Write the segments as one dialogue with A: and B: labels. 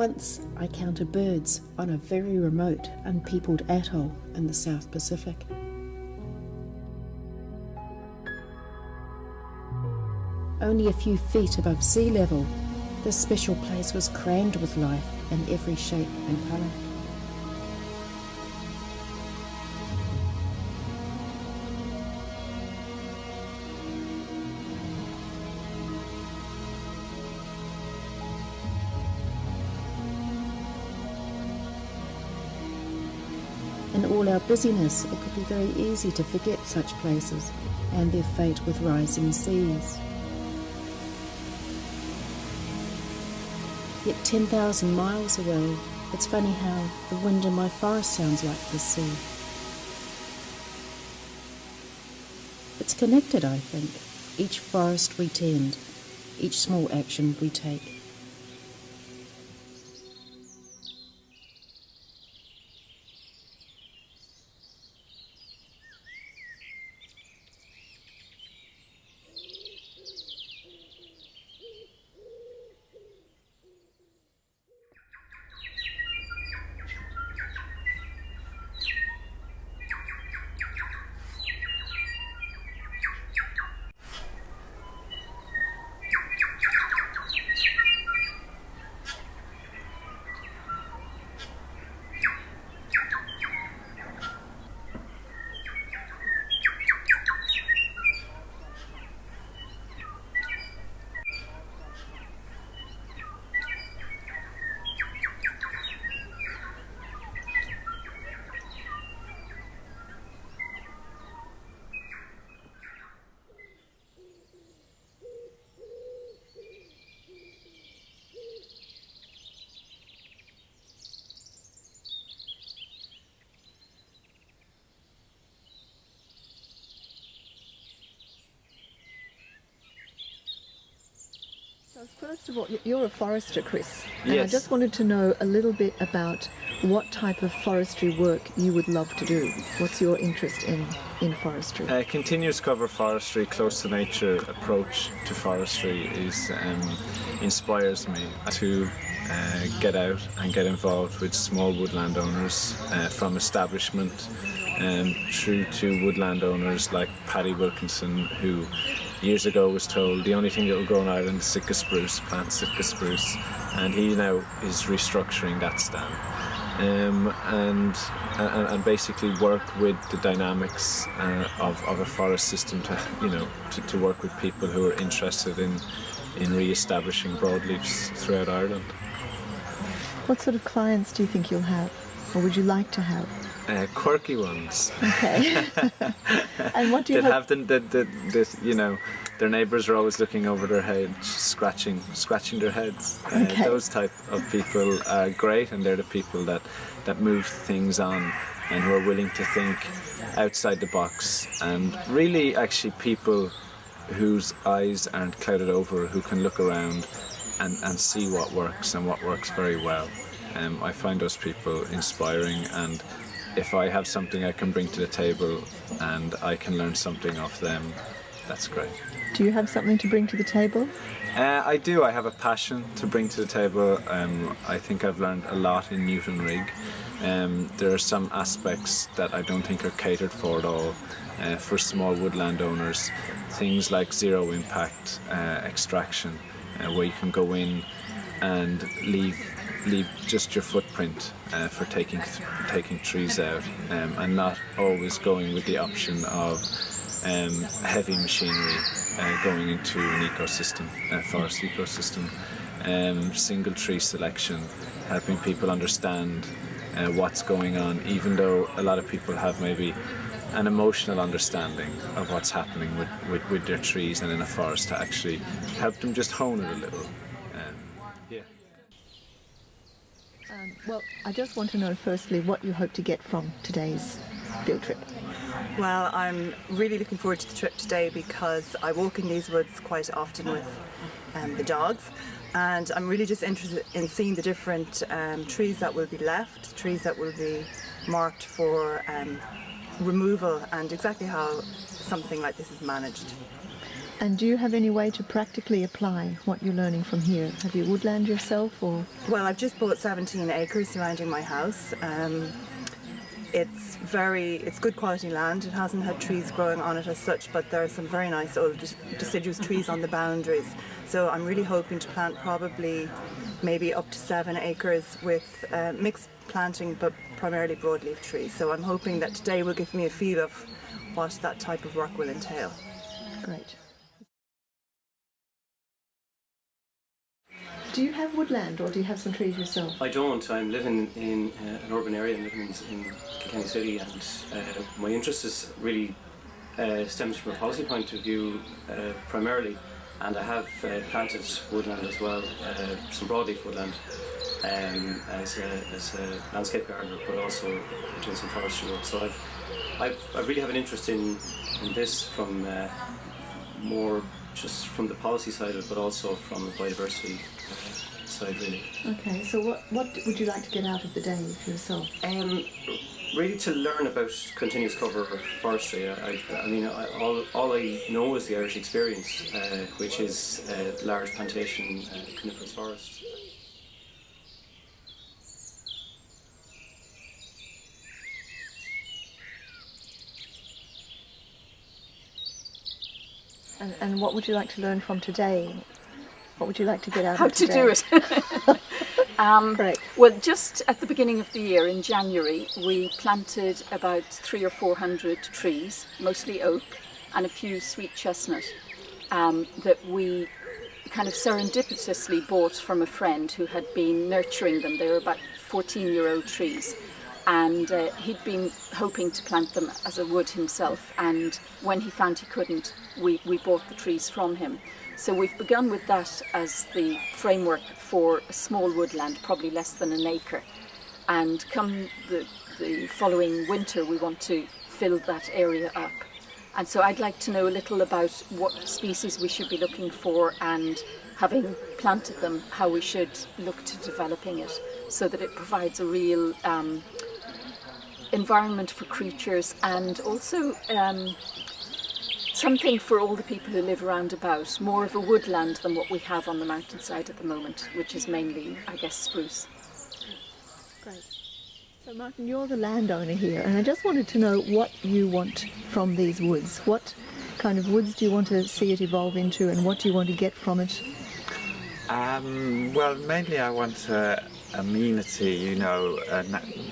A: Once I counted birds on a very remote, unpeopled atoll in the South Pacific. Only a few feet above sea level, this special place was crammed with life in every shape and colour. In all our busyness, it could be very easy to forget such places and their fate with rising seas. Yet 10,000 miles away, it's funny how the wind in my forest sounds like the sea. It's connected, I think, each forest we tend, each small action we take.
B: So first of all, you're a forester, Chris. And
C: Yes.
B: I just wanted to know a little bit about what type of forestry work you would love to do. What's your interest in forestry?
C: Continuous cover forestry, close to nature approach to forestry inspires me to get out and get involved with small woodland owners, from establishment through to woodland owners like Paddy Wilkinson, who years ago was told the only thing that will grow in Ireland is Sitka spruce, plant Sitka spruce, and he now is restructuring that stand. And basically work with the dynamics of a forest system to work with people who are interested in re-establishing broadleafs throughout Ireland.
B: What sort of clients do you think you'll have, or would you like to have?
C: Quirky ones.
B: Okay. And what do you
C: have their neighbours are always looking over their heads, scratching their heads.
B: Okay.
C: Those type of people are great, and they're the people that move things on and who are willing to think outside the box, and really actually people whose eyes aren't clouded over, who can look around and see what works and what works very well. I find those people inspiring, and if I have something I can bring to the table and I can learn something off them, that's great.
B: Do you have something to bring to the table?
C: I do. I have a passion to bring to the table. I think I've learned a lot in Newton Rig. There are some aspects that I don't think are catered for at all for small woodland owners. Things like zero impact extraction, where you can go in and leave just your footprint for taking trees out, and not always going with the option of heavy machinery going into an ecosystem, forest ecosystem. Single tree selection, helping people understand what's going on, even though a lot of people have maybe an emotional understanding of what's happening with their trees and in a forest, to actually help them just hone it a little.
B: Well, I just want to know firstly what you hope to get from today's field trip.
D: Well, I'm really looking forward to the trip today because I walk in these woods quite often with the dogs, and I'm really just interested in seeing the different trees that will be left, trees that will be marked for removal, and exactly how something like this is managed.
B: And do you have any way to practically apply what you're learning from here? Have you woodland yourself, or?
D: Well, I've just bought 17 acres surrounding my house. It's good quality land. It hasn't had trees growing on it as such, but there are some very nice old deciduous trees on the boundaries. So I'm really hoping to plant probably maybe up to 7 acres with mixed planting, but primarily broadleaf trees. So I'm hoping that today will give me a feel of what that type of work will entail.
B: Great. Do you have woodland, or do you have some trees yourself?
E: I don't. I'm living in an urban area. I'm living in Kilkenny City, and my interest is really stems from a policy point of view primarily. And I have planted woodland as well, some broadleaf woodland, as a landscape gardener, but also doing some forestry work. So I really have an interest in this from more just from the policy side of it, but also from the biodiversity side, really.
B: Okay, so what would you like to get out of the day for yourself?
E: Really to learn about continuous cover forestry. I mean, all I know is the Irish experience, which is large plantation coniferous forest.
B: And what would you like to learn from today? What would you like to get out
F: How
B: of
F: to
B: today?
F: do it.
B: Great.
F: Well, just at the beginning of the year, in January, we planted about 300 or 400 trees, mostly oak, and a few sweet chestnut, that we kind of serendipitously bought from a friend who had been nurturing them. They were about 14-year-old trees, and he'd been hoping to plant them as a wood himself, and when he found he couldn't, we bought the trees from him. So we've begun with that as the framework for a small woodland, probably less than an acre. And come the following winter, we want to fill that area up. And so I'd like to know a little about what species we should be looking for, and having planted them, how we should look to developing it so that it provides a real environment for creatures, and also something for all the people who live around about, more of a woodland than what we have on the mountainside at the moment, which is mainly, I guess, spruce.
B: Great. So Martin, you're the landowner here, and I just wanted to know what you want from these woods. What kind of woods do you want to see it evolve into, and what do you want to get from it?
C: Well, mainly I want amenity, you know, a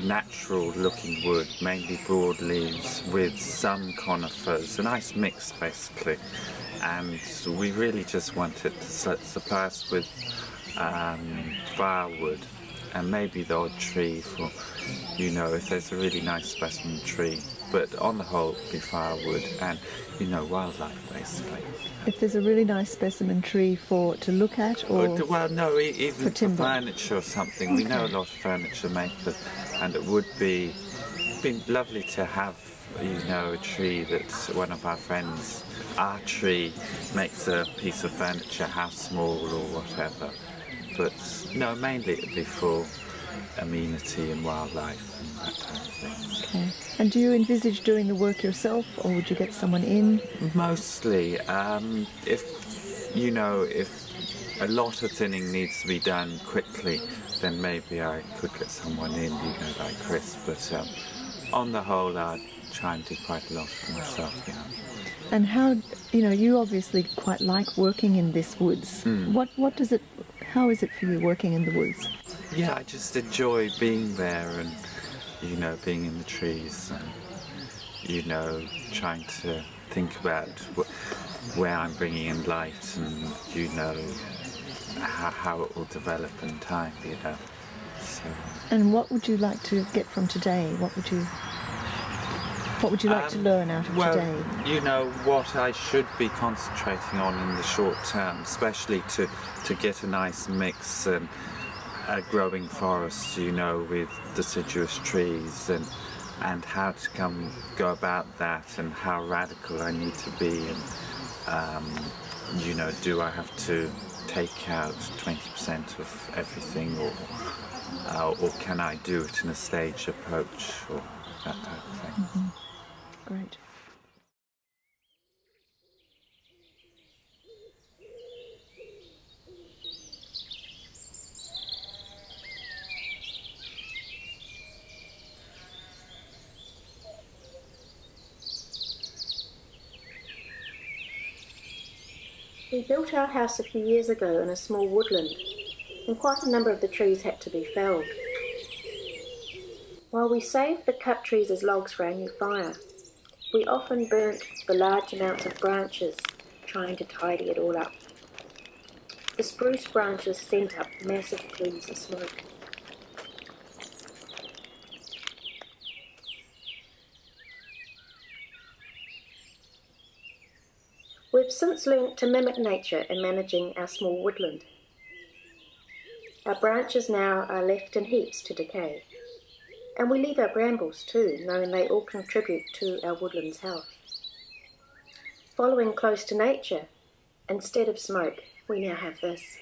C: natural looking wood, mainly broadleaves with some conifers, a nice mix basically. And we really just want it to supply us with firewood, and maybe the odd tree for, you know, if there's a really nice specimen tree. But on the whole, it'd be firewood and, you know, wildlife basically.
B: If there's a really nice specimen tree to look at, or
C: well, no, even
B: for
C: for
B: timber?
C: furniture or something. We know a lot of furniture makers, and it would be lovely to have, you know, a tree that one of our friends, our tree makes a piece of furniture, how small or whatever. But no, mainly it'd be for amenity and wildlife and that type of thing.
B: Okay. And do you envisage doing the work yourself, or would you get someone in?
C: Mostly, if a lot of thinning needs to be done quickly, then maybe I could get someone in, you know, like Chris. But on the whole, I'd try and do quite a lot for myself, you know.
B: And how, you know, you obviously quite like working in this woods. How is it for you working in the woods?
C: Yeah, I just enjoy being there and, you know, being in the trees and, you know, trying to think about where I'm bringing in light and, you know, how it will develop in time, you know. So.
B: And what would you like to get from today? What would you like to learn out of today?
C: You know, what I should be concentrating on in the short term, especially to get a nice mix and a growing forest, you know, with deciduous trees, and how to go about that, and how radical I need to be, and you know, do I have to take out 20% of everything, or can I do it in a staged approach, or that type of thing.
B: Mm-hmm. Great.
G: We built our house a few years ago in a small woodland, and quite a number of the trees had to be felled. While we saved the cut trees as logs for our new fire, we often burnt the large amounts of branches, trying to tidy it all up. The spruce branches sent up massive plumes of smoke. We've since learnt to mimic nature in managing our small woodland. Our branches now are left in heaps to decay, and we leave our brambles too, knowing they all contribute to our woodland's health. Following close to nature, instead of smoke, we now have this.